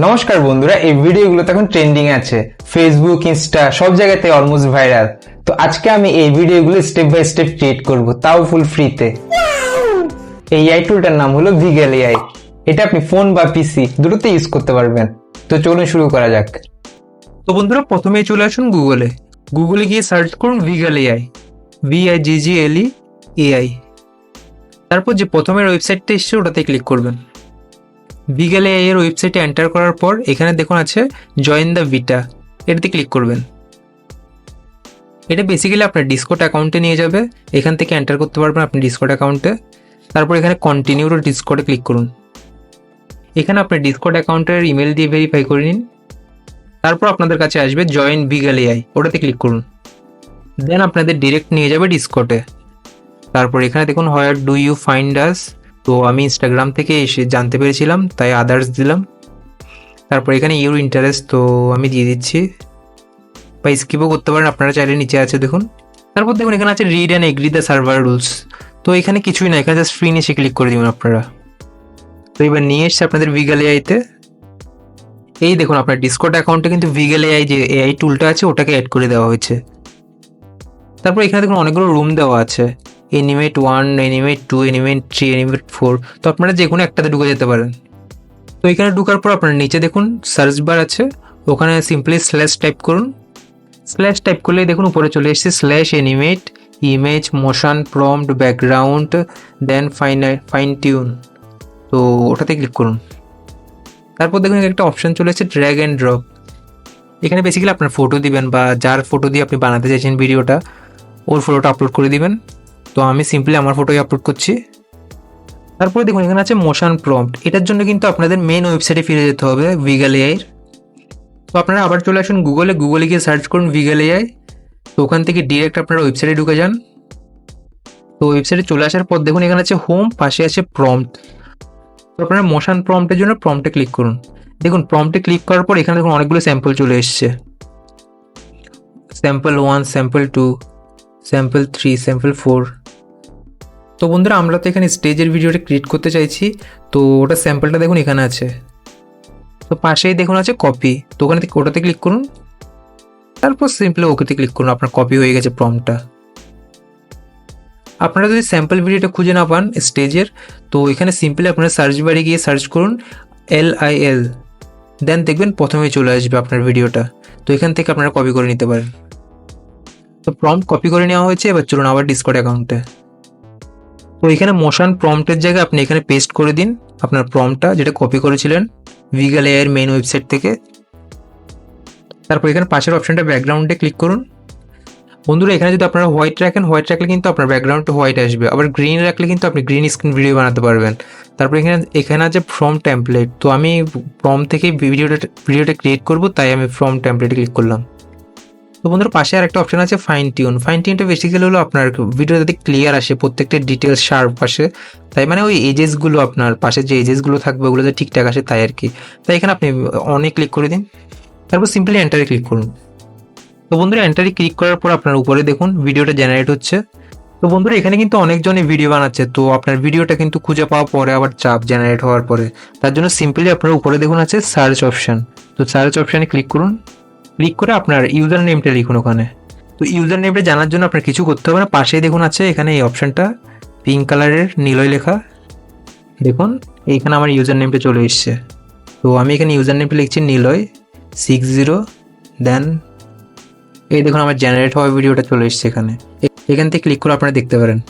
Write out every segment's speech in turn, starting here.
নমস্কার বন্ধুরা, এই ভিডিওগুলো এখন ট্রেন্ডিং আছে, ফেসবুক, ইনস্টা সব জায়গাতে অলমোস্ট ভাইরাল। তো আজকে আমি এই ভিডিওগুলো স্টেপ বাই স্টেপ ক্রিয়েট করব, তাও ফুল ফ্রিতে। এই এআই টুলটার নাম হলো ভিগেল এআই। এটা আপনি ফোন বা পিসি দুটোতে ইউজ করতে পারবেন। তো চলুন শুরু করা যাক। তো বন্ধুরা, প্রথমেই চলে আসুন গুগলে গিয়ে সার্চ করুন ভিগেল এআই, VIGGLE AI। তারপর যে প্রথমের ওয়েবসাইটটা এসছে ওটাতে ক্লিক করবেন। ভিগেল এআই এর ওয়েবসাইটে এন্টার করার পর এখানে দেখুন আছে জয়েন দ্য ভিটা, এটাতে ক্লিক করবেন। এটা বেসিক্যালি আপনার ডিসকর্ড অ্যাকাউন্টে নিয়ে যাবে। এখান থেকে এন্টার করতে পারবেন আপনি ডিসকর্ড অ্যাকাউন্টে। তারপর এখানে কন্টিনিউ টু ডিসকর্ডে ক্লিক করুন। এখানে আপনার ডিসকর্ড অ্যাকাউন্টের ইমেল দিয়ে ভেরিফাই করে নিন। তারপর আপনাদের কাছে আসবে জয়েন ভিগেল এআই, ওটাতে ক্লিক করুন। দেন আপনাদের ডিরেক্ট নিয়ে যাবে ডিসকর্ডে। তারপর এখানে দেখুন হোয়ার ডু ইউ ফাইন্ড আস, তো আমি ইনস্টাগ্রাম থেকে এসে জানতে পেরেছিলাম তাই আদার্স দিলাম। তারপর এখানে ইউর ইন্টারেস্ট, তো আমি দিয়ে দিচ্ছি, বা স্কিপও করতে পারেন, আপনারা চাইলে নিচে আছে দেখুন। তারপর দেখুন এখানে আছে read and agree the server rules, তো এখানে কিছুই না, এখানে জাস্ট ফ্রি নিচে ক্লিক করে দিবেন আপনারা। তো এবার নিয়ে এসছে আপনাদের ভিগেল এআইতে। এই দেখুন আপনার ডিসকর্ড অ্যাকাউন্টে কিন্তু ভিগেল এআই যে এআই টুলটা আছে ওটাকে অ্যাড করে দেওয়া হয়েছে। তারপর এখানে দেখুন অনেকগুলো রুম দেওয়া আছে, এনিমেট 1, এনিমেট 2, এনিমেট 3, এনিমেট 4। তো আপনারা যে কোনো একটাতে ঢুকে যেতে পারেন। তো এখানে ঢোকার পর আপনার নিচে দেখুন সার্চ বার আছে, ওখানে সিম্পলি স্ল্যাশ টাইপ করুন। স্ল্যাশ টাইপ করলেই দেখুন উপরে চলে এসেছে slash animate image motion prompt background then fine tune, তো ওটাতে ক্লিক করুন। তারপর দেখুন একটা অপশন চলে এসেছে ড্র্যাগ অ্যান্ড ড্রপ। এখানে বেসিক্যালি আপনার ফটো দিবেন বা যার ফটো দিয়ে আপনি বানাতে চাইছেন ভিডিওটা, ওর ফটোটা আপলোড করে দিবেন। তো আমি সিম্পলি আমার ফটোই আপলোড করছি। তারপরে দেখুন এখানে আছে মোশন প্রম্পট, এটার জন্য কিন্তু আপনাদের মেন ওয়েবসাইটে ফিরে যেতে হবে ভিগেল এআই। তো আপনারা আবার চলে আসুন গুগলে গিয়ে সার্চ করুন ভিগেল এআই। তো ওখান থেকে ডিরেক্ট আপনারা ওয়েবসাইটে ঢুকে যান। তো ওয়েবসাইটে চলে আসার পর দেখুন এখানে আছে হোম, পাশে আছে প্রম্পট। তো আপনারা মোশন প্রম্পটের জন্য প্রম্পটে ক্লিক করুন। দেখুন প্রম্পটে ক্লিক করার পর এখানে দেখুন অনেকগুলো স্যাম্পল চলে এসছে, স্যাম্পল 1, স্যাম্পল 2, স্যাম্পল 3, স্যাম্পল 4। তো বন্ধুরা, আমরা তো এখানে স্টেজের ভিডিওটা ক্রিয়েট করতে চাইছি, তো ওটা স্যাম্পলটা দেখুন এখানে আছে। তো পাশেই দেখুন আছে কপি, তো ওখানে থেকে ওটাতে ক্লিক করুন। তারপর সিম্পলি ওকেতে ক্লিক করুন, আপনার কপি হয়ে গেছে প্রম্পটটা। আপনারা যদি স্যাম্পল ভিডিওটা খুঁজে না পান স্টেজের, তো এখানে সিম্পলি আপনারা সার্চ বারে গিয়ে সার্চ করুন LIL, দেন দেখবেন প্রথমেই চলে আসবে আপনার ভিডিওটা। তো এখান থেকে আপনারা কপি করে নিতে পারেন। তো প্রম্পট কপি করে নেওয়া হয়েছে, এবার চলুন আবার ডিসকর্ড অ্যাকাউন্টে। তো এখানে মোশন প্রম্পটের জায়গায় আপনি এখানে পেস্ট করে দিন আপনার প্রম্পটটা যেটা কপি করেছিলেন ভিগেল এআই এর মেইন ওয়েবসাইট থেকে। তারপর এখানে পাশের অপশনটা ব্যাকগ্রাউন্ডে ক্লিক করুন। বন্ধুরা, এখানে যদি আপনারা হোয়াইট রাখেন, হোয়াইট রাখলে কিন্তু আপনার ব্যাকগ্রাউন্ডটা হোয়াইট আসবে, আবার গ্রিন রাখলে কিন্তু আপনি গ্রিন স্ক্রিন ভিডিও বানাতে পারবেন। তারপর এখানে আছে ফ্রম টেমপ্লেট, তো আমি ফ্রম থেকে ভিডিওটা ক্রিয়েট করব, তাই আমি ফ্রম টেমপ্লেটে ক্লিক করলাম। তো বন্ধুরা, পাশে আর একটা অপশন আছে ফাইন টিউনটা বেসিক্যালি হলো আপনার ভিডিও যাতে ক্লিয়ার আসে, প্রত্যেকটা ডিটেলস শার্প আসে, তাই মানে ওই এজেসগুলো আপনার পাশে যে এজেসগুলো থাকবে ওগুলো যাতে ঠিকঠাক আসে তাই আর কি। তাই এখানে আপনি অনেক ক্লিক করে দিন, তারপর সিম্পলি এন্টারে ক্লিক করুন। তো বন্ধুরা, এন্টারে ক্লিক করার পর আপনার উপরে দেখুন ভিডিওটা জেনারেট হচ্ছে। তো বন্ধুরা, এখানে কিন্তু অনেকজনই ভিডিও বানাচ্ছে, তো আপনার ভিডিওটা কিন্তু খুঁজে পাওয়া পরে আবার চাপ জেনারেট হওয়ার পরে, তার জন্য সিম্পলি আপনার উপরে দেখুন আছে সার্চ অপশন, তো সার্চ অপশানে ক্লিক করুন। ক্লিক করে আপনার ইউজার নেমটা লিখুন ওখানে। তো ইউজার নেমটা জানার জন্য আপনার কিছু করতে হবে না, পাশেই দেখুন আছে এখানে এই অপশনটা পিঙ্ক কালারের নীলয় লেখা, দেখুন এইখানে আমার ইউজার নেমটা চলে এসছে। তো আমি এখানে ইউজার নেমটা লিখছি Niloy60, দেন এই দেখুন আমার জেনারেট হওয়া ভিডিওটা চলে এসছে এখানে। এখান থেকে ক্লিক করে আপনারা দেখতে পারেন।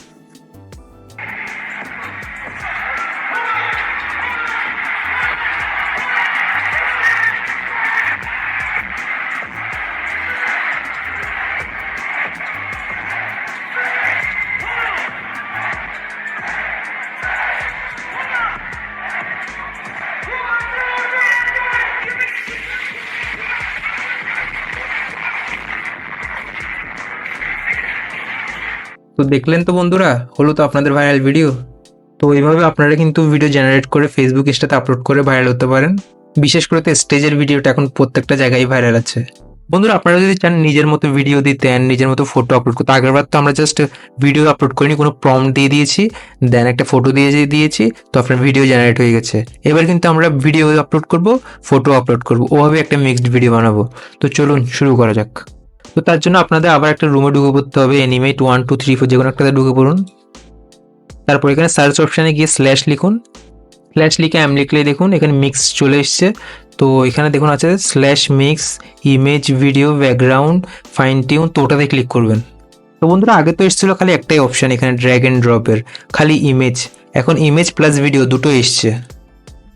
তো দেখলেন তো বন্ধুরা, হলো তো আপনাদের ভাইরাল ভিডিও। তো এইভাবে আপনারা কিন্তু ভিডিও জেনারেট করে ফেসবুক ইনস্টাতে আপলোড করে ভাইরাল হতে পারেন। বিশেষ করে তো স্টেজের ভিডিওটা এখন প্রত্যেকটা জায়গায় ভাইরাল আছে। বন্ধুরা আপনারা যদি চান নিজের মতো ভিডিও দিতে and নিজের মতো ফটো আপলোড করতে, আগেরবার তো আমরা জাস্ট ভিডিও আপলোড করিনি, কোনো প্রম্পট দিয়ে দিয়েছি, দেন একটা ফটো দিয়েছি, তো আপনার ভিডিও জেনারেট হয়ে গেছে। এবার কিন্তু আমরা ভিডিও আপলোড করব, ফটো আপলোড করব, ওভাবে একটা মিক্সড ভিডিও বানাবো। তো চলুন শুরু করা যাক। তো তার জন্য আপনাদের আবার একটা রুমে ঢুকে পড়তে হবে, অ্যানিমেট 1 2 3 4 যে কোনো একটাতে ঢুকে পড়ুন। তারপর এখানে সার্চ অপশানে গিয়ে স্ল্যাশ লিখুন, স্ল্যাশ লিখে লিখলেই দেখুন এখানে মিক্স চলে এসছে। তো এখানে দেখুন আছে slash mix image video background fine tune, তো ওটাতে ক্লিক করবেন। তো বন্ধুরা আগে তো এসেছিলো খালি একটাই অপশান এখানে ড্র্যাগ অ্যান্ড ড্রপের, খালি ইমেজ, এখন ইমেজ প্লাস ভিডিও দুটো এসছে।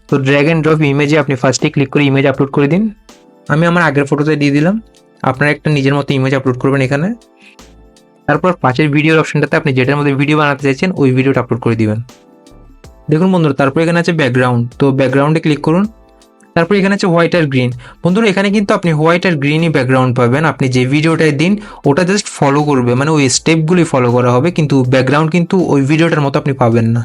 তো ড্র্যাগ অ্যান্ড ড্রপ ইমেজে আপনি ফার্স্টে ক্লিক করে ইমেজ আপলোড করে দিন। আমি আমার আগের ফটোতে দিয়ে দিলাম, আপনারা একটা নিজের মতো ইমেজ আপলোড করবেন এখানে। তারপর পাশের ভিডিওর অপশানটাতে আপনি যেটার মধ্যে ভিডিও বানাতে চাইছেন ওই ভিডিওটা আপলোড করে দিবেন। দেখুন বন্ধুরা তারপর এখানে আছে ব্যাকগ্রাউন্ড, তো ব্যাকগ্রাউন্ডে ক্লিক করুন। তারপর এখানে আছে হোয়াইট আর গ্রিন। বন্ধুরা এখানে কিন্তু আপনি হোয়াইট আর গ্রিনই ব্যাকগ্রাউন্ড পাবেন, আপনি যে ভিডিওটায় দিন ওটা জাস্ট ফলো করবে, মানে ওই স্টেপগুলি ফলো করা হবে, কিন্তু ব্যাকগ্রাউন্ড কিন্তু ওই ভিডিওটার মতো আপনি পাবেন না।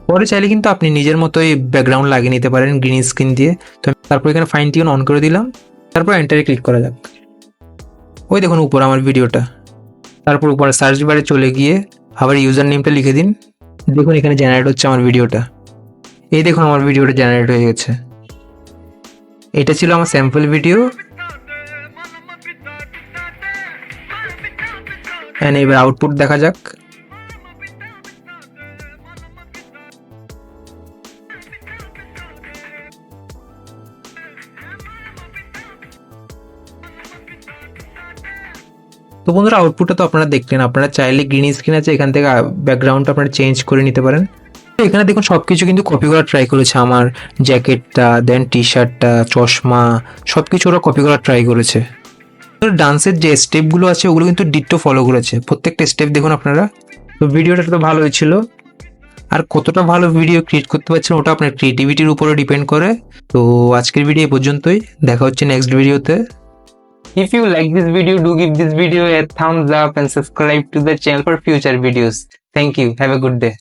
পরে চাইলে কিন্তু আপনি নিজের মতো এই ব্যাকগ্রাউন্ড লাগিয়ে নিতে পারেন গ্রিন স্ক্রিন দিয়ে। তো তারপর এখানে ফাইন টিউন অন করে দিলাম, তারপর এন্টারে ক্লিক করা যাক। ওই দেখুন উপর আমার ভিডিওটা। তারপর উপরে সার্চ বারে চলে গিয়ে আবার ইউজার নেমটা লিখে দিন। দেখুন এখানে জেনারেট হচ্ছে আমার ভিডিওটা, এই দেখুন আমার ভিডিওটা জেনারেট হয়ে গেছে। এটা ছিল আমার স্যাম্পল ভিডিও। এন্ড এবার আউটপুট দেখা যাক। তো বন্ধুরা আউটপুটটা তো আপনারা দেখলেন, আপনারা চাইলে গ্রিন স্ক্রিন আছে এখান থেকে ব্যাকগ্রাউন্ডটা আপনারা চেঞ্জ করে নিতে পারেন। তো এখানে দেখুন সব কিছু কিন্তু কপি করার ট্রাই করেছে, আমার জ্যাকেটটা, দেন টি শার্টটা, চশমা, সব কিছু ওরা কপি করার ট্রাই করেছে। ডান্সের যে স্টেপগুলো আছে ওগুলো কিন্তু ডিট্টো ফলো করেছে, প্রত্যেকটা স্টেপ দেখুন আপনারা। তো ভিডিওটা তো ভালো হয়েছিল, আর কতটা ভালো ভিডিও ক্রিয়েট করতে পারছেন ওটা আপনার ক্রিয়েটিভিটির উপরে ডিপেন্ড করে। তো আজকের ভিডিও এই পর্যন্তই, দেখা হচ্ছে নেক্সট ভিডিওতে। If you like this video, do give this video a thumbs up and subscribe to the channel for future videos. Thank you. Have a good day.